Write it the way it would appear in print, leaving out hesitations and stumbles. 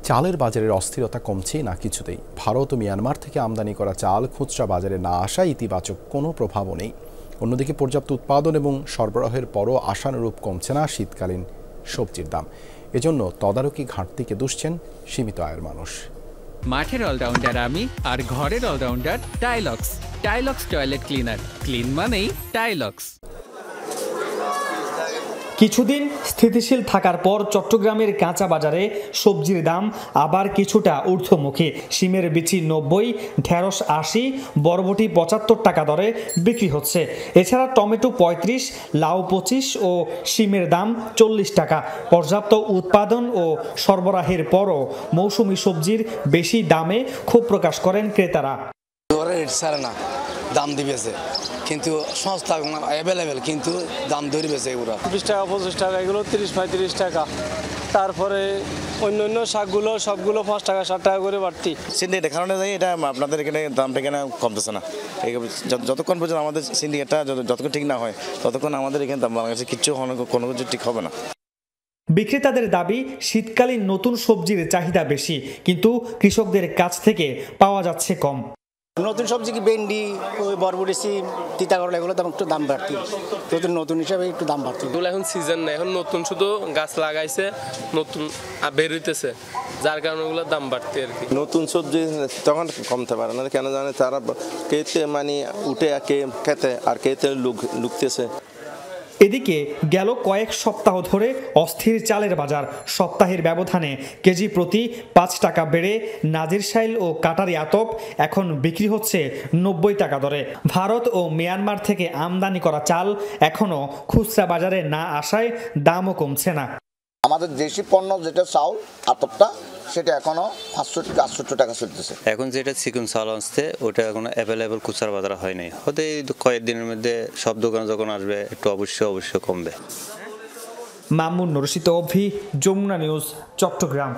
চালের বাজারের অস্থিরতা কমছে না কিছুতেই। ভারত ও মিয়ানমার থেকে আমদানি করা চাল খুচরা বাজারে না আসায় ইতিবাচক কোনো প্রভাবও নেই। অন্যদিকে পর্যাপ্ত উৎপাদন এবং সরবরাহের পরও আশানুরূপ কমছে না শীতকালীন সবজির দাম। এজন্য তদারকি ঘাটতিকে দুষছেন সীমিত আয়ের মানুষ। মাঠের অলরাউন্ডার আমি, আর ঘরের allrounder Tylox. Tylox toilet cleaner, clean মানেই টাইলক্স। কিছুদিন স্থিতিশীল থাকার পর চট্টগ্রামের কাঁচা বাজারে সবজির দাম আবার কিছুটা ঊর্ধ্বমুখী। শিমের বিচি 90, ঢেঁড়স 80, বরবটি 75 টাকা দরে বিক্রি হচ্ছে। এছাড়া টমেটো 35, লাউ 25 ও শিমের দাম 40 টাকা। পর্যাপ্ত উৎপাদন ও সরবরাহের পরও মৌসুমি সবজির বেশি দামে ক্ষোভ প্রকাশ করেন ক্রেতারা। দাম দিবেছে কিন্তু সংস্থা অ্যাভেলেবেল, কিন্তু দাম ধরে বেছে এগুলো 20 টাকা 25 টাকা, এগুলো 30-35 টাকা। তারপরে অন্য শাকগুলো সবগুলো 5 টাকা 7 টাকা করে বাড়তি। সিন্ডিকেটের কারণে এটা আপনাদের এখানে দামটা কেন কমতেছে না। যতক্ষণ পর্যন্ত আমাদের সিন্ডিকেটটা যতক্ষণ ঠিক না হয় ততক্ষণ আমাদের এখানে বাংলাদেশে কিচ্ছু কোনো কিছু ঠিক হবে না। বিক্রেতাদের দাবি, শীতকালীন নতুন সবজির চাহিদা বেশি, কিন্তু কৃষকদের কাছ থেকে পাওয়া যাচ্ছে কম। নতুন সবজি কি ভেন্ডি, ওই বরবটি, সিম, তিতা করলা, এগুলো দাম একটু দাম বাড়তি। নতুন হিসাবে একটু দাম বাড়তি। এগুলো এখন সিজন না, এখন নতুন শুধু গাছ লাগাইছে, নতুন বের হইতেছে, যার কারণে ওগুলোর দাম বাড়তি আর কি। নতুন সবজি তখন কমতে পারে না, কেন জানে তারা কেতে মানে উঠে খেতে আর কেতে লুকতেছে। এদিকে গেল কয়েক সপ্তাহ ধরে অস্থির চালের বাজার। সপ্তাহের ব্যবধানে কেজি প্রতি 5 টাকা বেড়ে নাজিরশাইল ও কাটারি আতপ এখন বিক্রি হচ্ছে 90 টাকা দরে। ভারত ও মিয়ানমার থেকে আমদানি করা চাল এখনো খুচরা বাজারে না আসায় দামও কমছে না। আমাদের দেশি পণ্য যেটা চাউল আতপটা, সেটা এখনো 500-800 টাকা চলতেছে। এখন যেটা চিকন চাল আসছে ওটা এখনো অ্যাভেলেবল খুচরা বাজারে হয় নাই। হয়তো কয়েকদিনের মধ্যে সব দোকানে যখন আসবে একটু অবশ্যই কমবে। মামুন রশিদ অভি, যমুনা নিউজ, চট্টগ্রাম।